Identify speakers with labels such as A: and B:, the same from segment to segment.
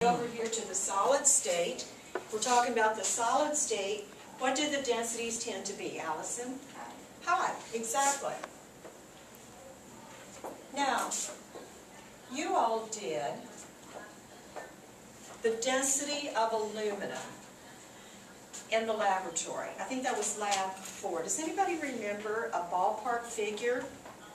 A: Over here to the solid state. We're talking about the solid state. What do the densities tend to be, Allison? High, exactly. Now, you all did the density of aluminum in the laboratory. I think that was lab 4. Does anybody remember a ballpark figure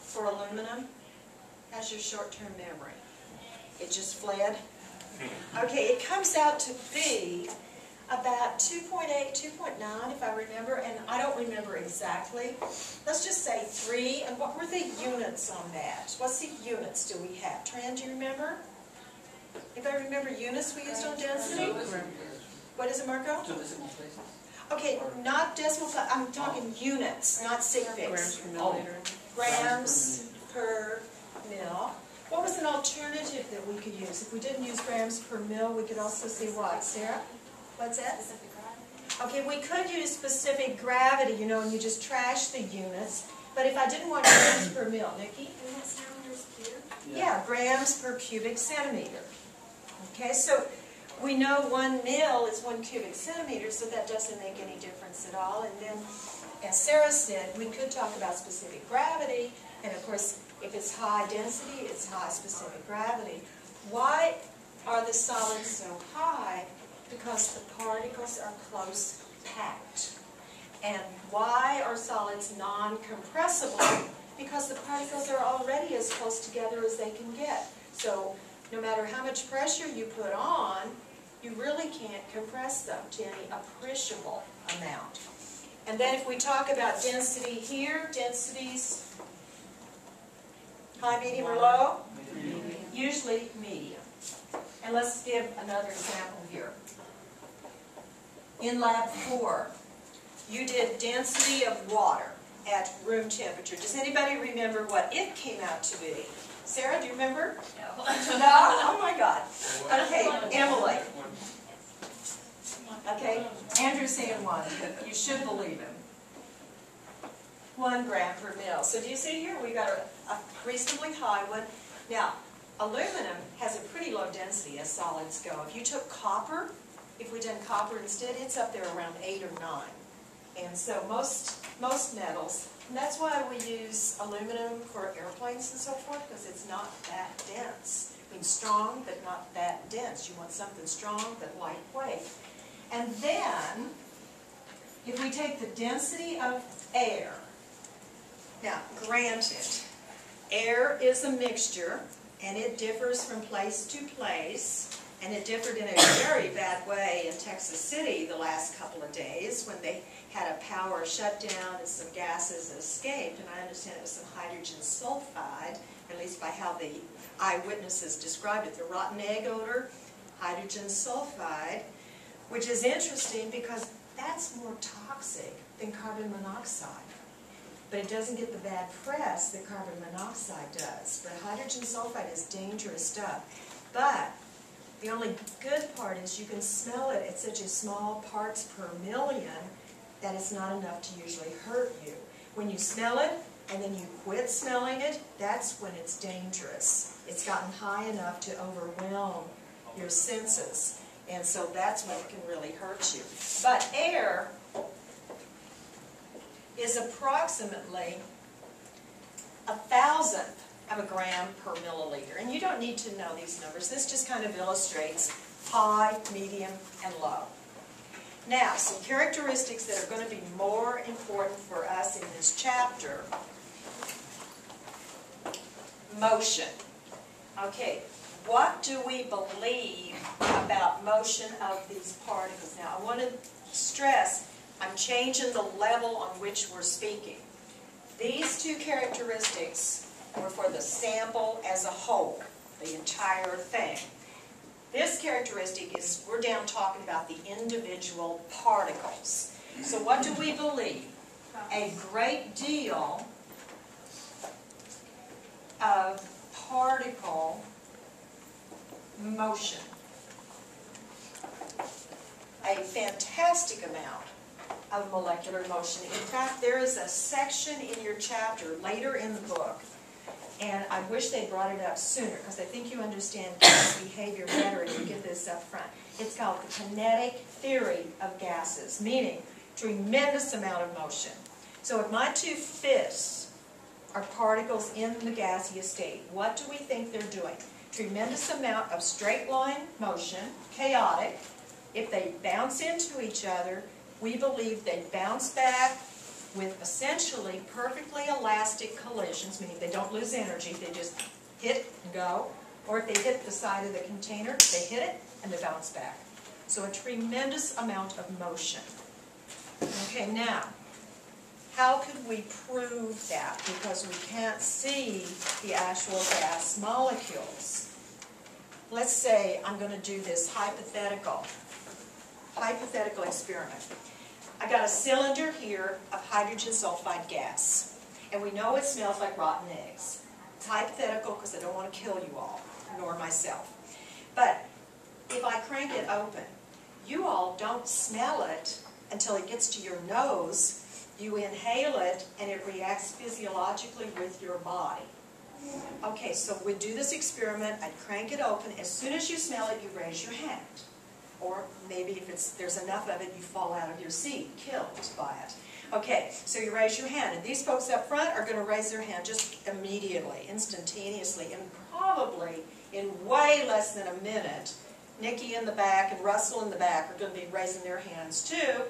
A: for aluminum? How's your short-term memory? It just fled? Okay, it comes out to be about 2.8, 2.9 if I remember, and I don't remember exactly. Let's just say 3, and what were the units on that? What's the units do we have? Tran, do you remember? If I remember units we used on density? What is it, Marco? Okay, not decimal, I'm talking units, not sig figs. Grams per mil. What was an alternative that we could use? If we didn't use grams per mil, we could also see what? Sarah? What's that? Okay, we could use specific gravity, you know, and you just trash the units. But if I didn't want grams per mil, Nikki? Yeah, grams per cubic centimeter. Okay, so we know 1 mil is 1 cubic centimeter, so that doesn't make any difference at all. And then, as Sarah said, we could talk about specific gravity, and of course, if it's high density, it's high specific gravity. Why are the solids so high? Because the particles are close packed. And why are solids non-compressible? Because the particles are already as close together as they can get. So no matter how much pressure you put on, you really can't compress them to any appreciable amount. And then if we talk about density here, densities high, medium, or low? Usually medium. And let's give another example here. In lab 4, you did density of water at room temperature. Does anybody remember what it came out to be? Sarah, do you remember? No. No? Oh my God. Okay, Emily. Okay, Andrew's saying 1. You should believe him. 1 gram per mil. So do you see here we got a reasonably high one. Now, aluminum has a pretty low density as solids go. If you took copper, if we done copper instead, it's up there around 8 or 9. And so most metals, and that's why we use aluminum for airplanes and so forth, because it's not that dense. I mean, strong, but not that dense. You want something strong, but lightweight. And then, if we take the density of air, now, granted, air is a mixture, and it differs from place to place, and it differed in a very bad way in Texas City the last couple of days when they had a power shutdown and some gases escaped, and I understand it was some hydrogen sulfide, at least by how the eyewitnesses described it, the rotten egg odor, hydrogen sulfide, which is interesting because that's more toxic than carbon monoxide. But it doesn't get the bad press that carbon monoxide does. But hydrogen sulfide is dangerous stuff. But the only good part is you can smell it at such a small parts per million that it's not enough to usually hurt you. When you smell it and then you quit smelling it, that's when it's dangerous. It's gotten high enough to overwhelm your senses. And so that's when it can really hurt you. But air is approximately 1,000th of a gram per milliliter. And you don't need to know these numbers. This just kind of illustrates high, medium, and low. Now, some characteristics that are going to be more important for us in this chapter. Motion. Okay, what do we believe about motion of these particles? Now, I want to stress, I'm changing the level on which we're speaking. These 2 characteristics were for the sample as a whole, the entire thing. This characteristic is, we're down talking about the individual particles. So what do we believe? A great deal of particle motion. A fantastic amount of molecular motion. In fact, there is a section in your chapter later in the book And I wish they brought it up sooner, because I think you understand gas behavior better if you get this up front. It's called the kinetic theory of gases, meaning tremendous amount of motion. So if my two fists are particles in the gaseous state, what do we think they're doing? Tremendous amount of straight line motion, chaotic. If they bounce into each other, we believe they bounce back with essentially perfectly elastic collisions, meaning they don't lose energy, they just hit and go. Or if they hit the side of the container, they hit it and they bounce back. So a tremendous amount of motion. Okay, now, how could we prove that? Because we can't see the actual gas molecules. Let's say I'm going to do this hypothetical experiment. I got a cylinder here of hydrogen sulfide gas, and we know it smells like rotten eggs. It's hypothetical because I don't want to kill you all, nor myself. But if I crank it open, you all don't smell it until it gets to your nose. You inhale it, and it reacts physiologically with your body. Okay, so we do this experiment. I'd crank it open. As soon as you smell it, you raise your hand. Or maybe if there's enough of it, you fall out of your seat, killed by it. Okay, so you raise your hand. And these folks up front are going to raise their hand just immediately, instantaneously, and probably in way less than a minute, Nikki in the back and Russell in the back are going to be raising their hands too.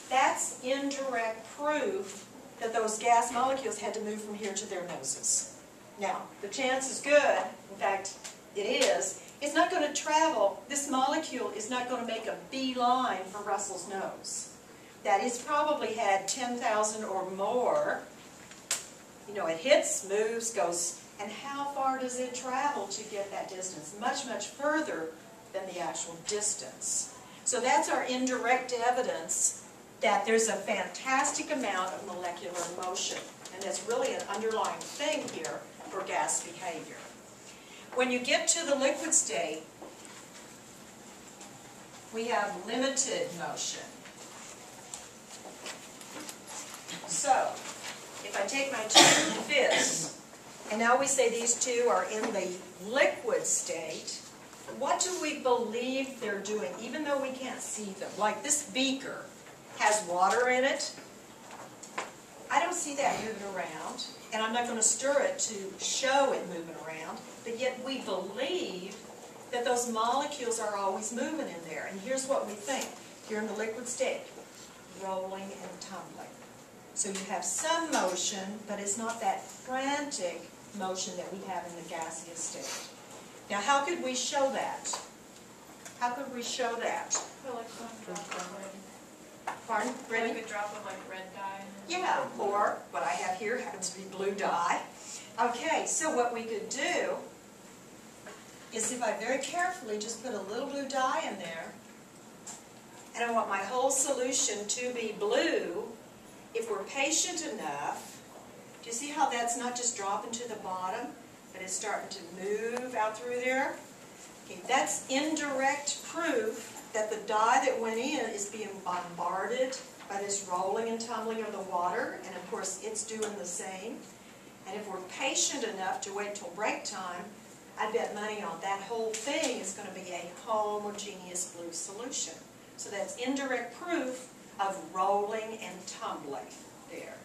A: That's indirect proof that those gas molecules had to move from here to their noses. Now, the chance is good, in fact, it is. It's not going to travel, this molecule is not going to make a beeline for Russell's nose. That it's probably had 10,000 or more. You know, it hits, moves, goes, and how far does it travel to get that distance? Much, much further than the actual distance. So that's our indirect evidence that there's a fantastic amount of molecular motion. And that's really an underlying thing here for gas behavior. When you get to the liquid state, we have limited motion. So, if I take my two fists, and now we say these two are in the liquid state, what do we believe they're doing, even though we can't see them? Like this beaker has water in it. I don't see that moving around, and I'm not going to stir it to show it moving around, but yet we believe that those molecules are always moving in there. And here's what we think. You're in the liquid state, rolling and tumbling. So you have some motion, but it's not that frantic motion that we have in the gaseous state. Now, how could we show that? How could we show that?
B: So like one drop of red.
A: Pardon? Brittany?
B: Like a drop of like red dye.
A: Yeah, or what I have here happens to be blue dye. Okay, so what we could do is if I very carefully just put a little blue dye in there, and I want my whole solution to be blue, if we're patient enough, do you see how that's not just dropping to the bottom, but it's starting to move out through there? Okay, that's indirect proof that the dye that went in is being bombarded by this rolling and tumbling of the water, and of course it's doing the same. And if we're patient enough to wait till break time, I bet money on that whole thing is going to be a homogeneous blue solution. So that's indirect proof of rolling and tumbling there.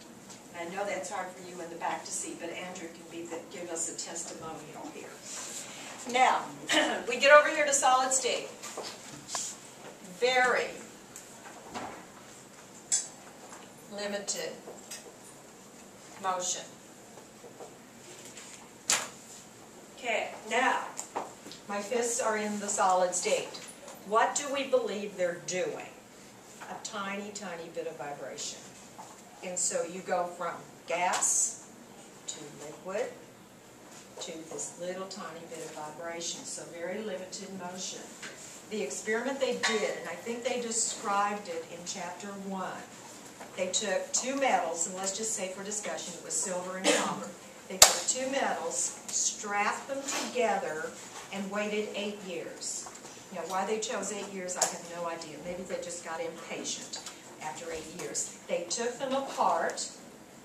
A: And I know that's hard for you in the back to see, but Andrew can give us a testimonial here. Now, we get over here to solid state. Very limited motion. Okay, now, my fists are in the solid state. What do we believe they're doing? A tiny, tiny bit of vibration. And so you go from gas to liquid to this little tiny bit of vibration. So very limited motion. The experiment they did, and I think they described it in chapter 1, they took two metals, and let's just say for discussion it was silver and copper. They took two metals, strapped them together, and waited 8 years. Now, why they chose 8 years, I have no idea. Maybe they just got impatient after 8 years. They took them apart,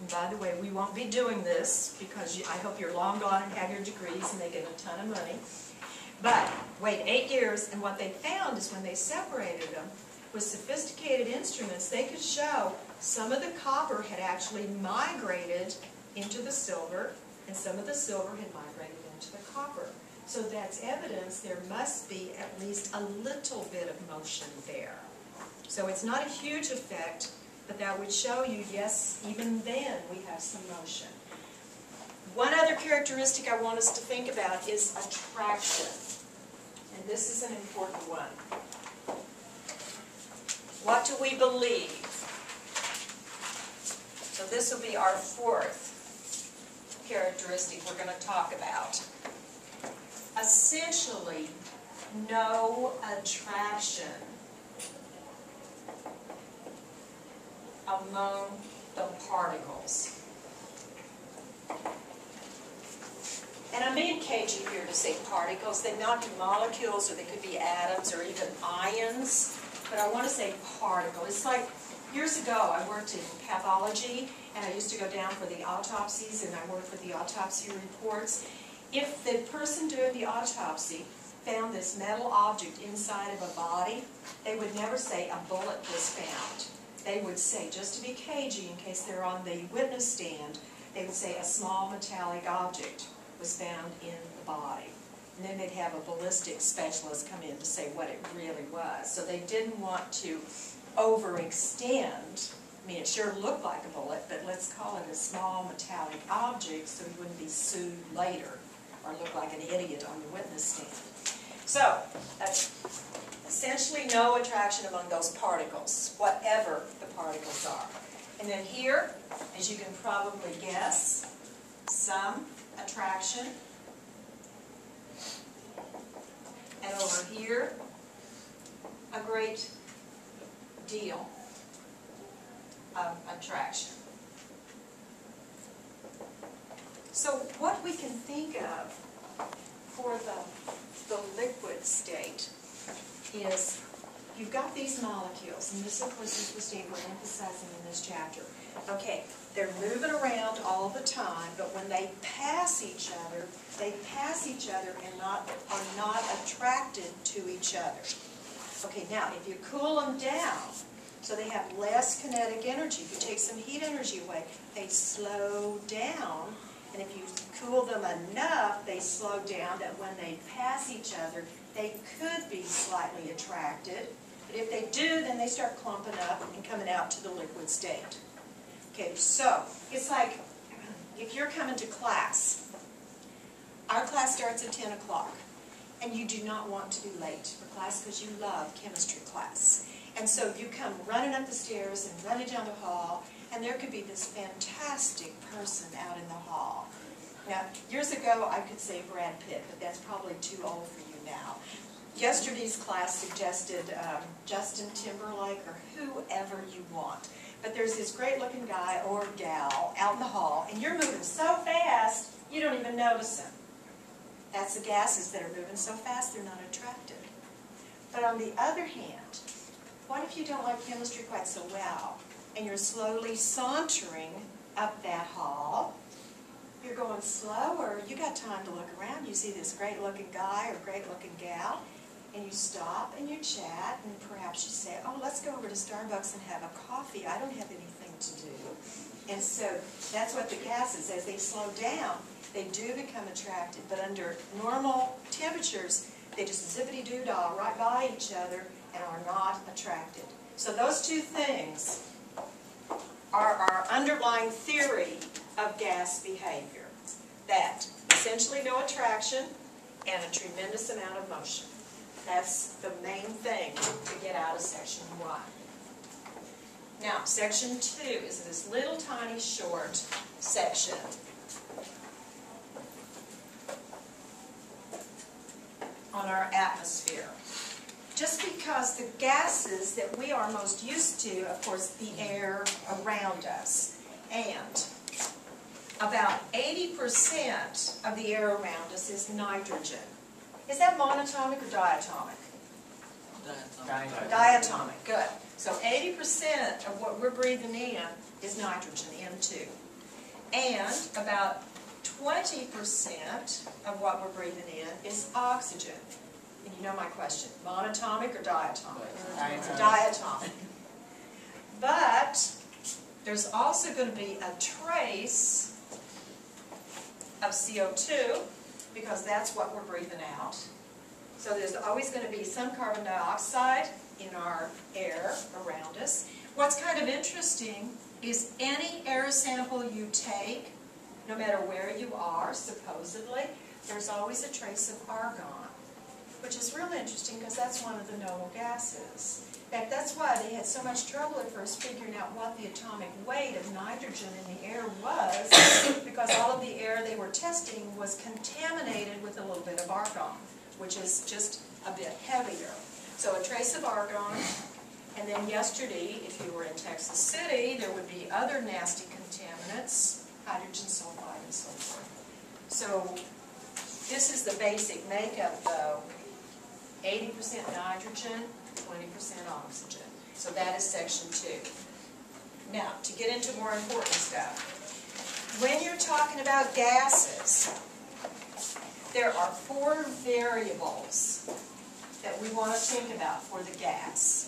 A: And by the way, we won't be doing this because I hope you're long gone and have your degrees and making a ton of money. But wait 8 years, and what they found is when they separated them with sophisticated instruments, they could show some of the copper had actually migrated into the silver, and some of the silver had migrated into the copper. So that's evidence there must be at least a little bit of motion there. So it's not a huge effect, but that would show you, yes, even then we have some motion. One other characteristic I want us to think about is attraction. And this is an important one. What do we believe? So this will be our fourth characteristic we're going to talk about. Essentially, no attraction among the particles. And I'm being cagey here to say particles. They might be molecules, or they could be atoms, or even ions. But I want to say particle. It's like, years ago I worked in pathology, and I used to go down for the autopsies, and I worked for the autopsy reports. If the person doing the autopsy found this metal object inside of a body, they would never say a bullet was found. They would say, just to be cagey in case they're on the witness stand, they would say a small metallic object was found in the body. And then they'd have a ballistic specialist come in to say what it really was. So they didn't want to overextend. I mean, it sure looked like a bullet, but let's call it a small metallic object so he wouldn't be sued later or look like an idiot on the witness stand. So, essentially no attraction among those particles, whatever the particles are. And then here, as you can probably guess, some attraction. And over here, a great deal of attraction. So what we can think of for the liquid state is you've got these molecules, and this of course is the state we're emphasizing in this chapter. Okay, they're moving around all the time, but when they pass each other and are not attracted to each other. Okay, now if you cool them down, so they have less kinetic energy, if you take some heat energy away, they slow down. And if you cool them enough, they slow down that when they pass each other, they could be slightly attracted. But if they do, then they start clumping up and coming out to the liquid state. Okay, so it's like if you're coming to class. Our class starts at 10 o'clock, and you do not want to be late for class because you love chemistry class. And so you come running up the stairs and running down the hall, and there could be this fantastic person out in the hall. Now, years ago, I could say Brad Pitt, but that's probably too old for you now. Yesterday's class suggested Justin Timberlake or whoever you want. But there's this great-looking guy or gal out in the hall, and you're moving so fast, you don't even notice him. That's the gases that are moving so fast, they're not attracted. But on the other hand, what if you don't like chemistry quite so well, and you're slowly sauntering up that hall? You're going slower, you got time to look around, you see this great-looking guy or great-looking gal, and you stop and you chat, and perhaps you say, oh, let's go over to Starbucks and have a coffee. I don't have anything to do. And so that's what the gases, as they slow down, they do become attracted. But under normal temperatures, they just zippity-doo-dah right by each other and are not attracted. So those two things are our underlying theory of gas behavior. That essentially no attraction and a tremendous amount of motion. That's the main thing to get out of section 1. Now, section 2 is this little tiny short section on our atmosphere. Just because the gases that we are most used to, of course, the air around us, and about 80% of the air around us is nitrogen. Is that monatomic or diatomic? Diatomic, good. So 80% of what we're breathing in is nitrogen, N2. And about 20% of what we're breathing in is oxygen. And you know my question, monatomic or diatomic? Diatomic. But there's also going to be a trace of CO2, because that's what we're breathing out. So there's always going to be some carbon dioxide in our air around us. What's kind of interesting is any air sample you take, no matter where you are, supposedly, there's always a trace of argon, which is real interesting because that's one of the noble gases. In fact, that's why they had so much trouble at first figuring out what the atomic weight of nitrogen in the air was, because all of the air they were testing was contaminated with a little bit of argon, which is just a bit heavier. So a trace of argon, and then yesterday, if you were in Texas City, there would be other nasty contaminants, hydrogen sulfide and so forth. So this is the basic makeup though, 80% nitrogen, 20% oxygen. So that is section 2. Now, to get into more important stuff, when you're talking about gases, there are 4 variables that we want to think about for the gas.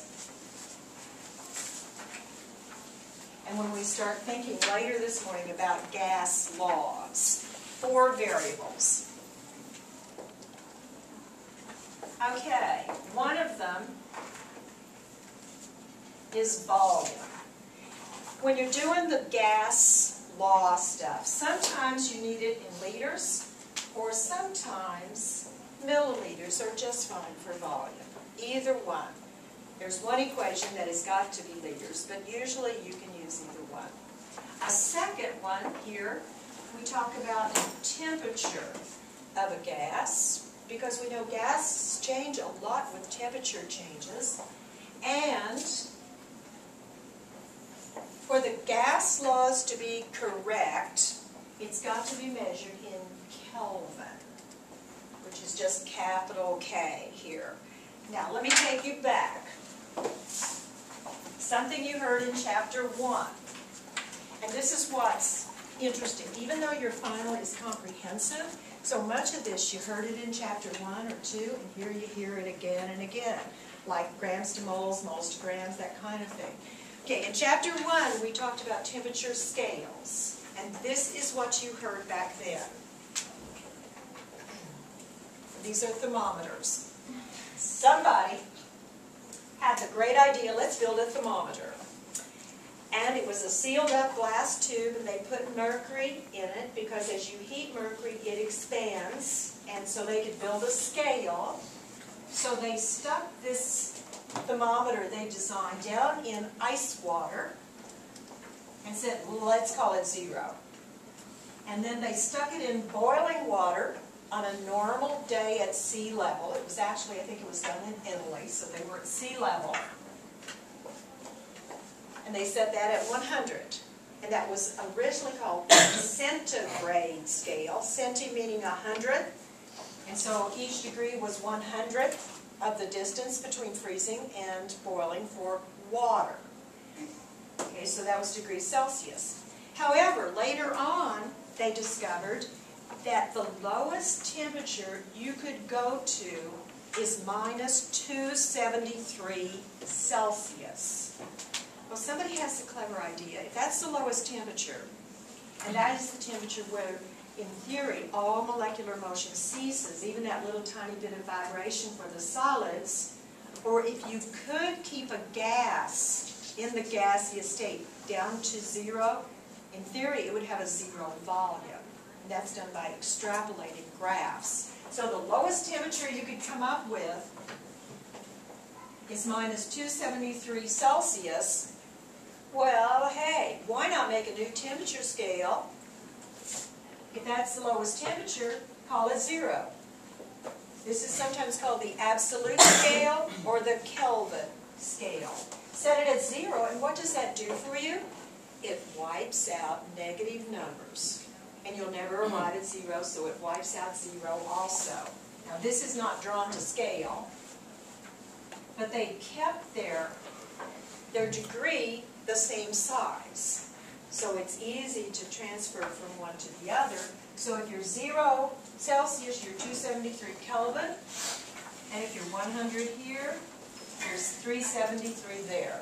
A: And when we start thinking later this morning about gas laws, 4 variables. Okay, one of them is volume. When you're doing the gas law stuff, sometimes you need it in liters, or sometimes milliliters are just fine for volume. Either one. There's one equation that has got to be liters, but usually you can use either one. A second one here, we talk about the temperature of a gas, because we know gases change a lot with temperature changes, and for the gas laws to be correct, it's got to be measured in Kelvin, which is just capital K here. Now, let me take you back. Something you heard in chapter 1. And this is what's interesting. Even though your final is comprehensive, so much of this you heard it in chapter 1 or 2, and here you hear it again and again, like grams to moles, moles to grams, that kind of thing. Okay, in chapter 1 we talked about temperature scales, and this is what you heard back then. These are thermometers. Somebody had the great idea, let's build a thermometer. And it was a sealed up glass tube, and they put mercury in it because as you heat mercury it expands, and so they could build a scale. So they stuck this thermometer they designed down in ice water and said, let's call it 0. And then they stuck it in boiling water on a normal day at sea level. It was actually, I think it was done in Italy, so they were at sea level. And they set that at 100. And that was originally called the centigrade scale, centi meaning 100. And so each degree was 100th of the distance between freezing and boiling for water. Okay, so that was degrees Celsius. However, later on, they discovered that the lowest temperature you could go to is minus 273 Celsius. Well, somebody has a clever idea. If that's the lowest temperature, and that is the temperature where, in theory, all molecular motion ceases, even that little tiny bit of vibration for the solids, or if you could keep a gas in the gaseous state down to 0, in theory it would have a 0 volume. And that's done by extrapolating graphs. So the lowest temperature you could come up with is minus 273 Celsius. Well, hey, why not make a new temperature scale? If that's the lowest temperature, call it 0. This is sometimes called the absolute scale or the Kelvin scale. Set it at 0, and what does that do for you? It wipes out negative numbers. And you'll never arrive at 0, so it wipes out 0 also. Now this is not drawn to scale, but they kept their degree the same size. So it's easy to transfer from one to the other. So if you're 0 Celsius, you're 273 Kelvin. And if you're 100 here, there's 373 there.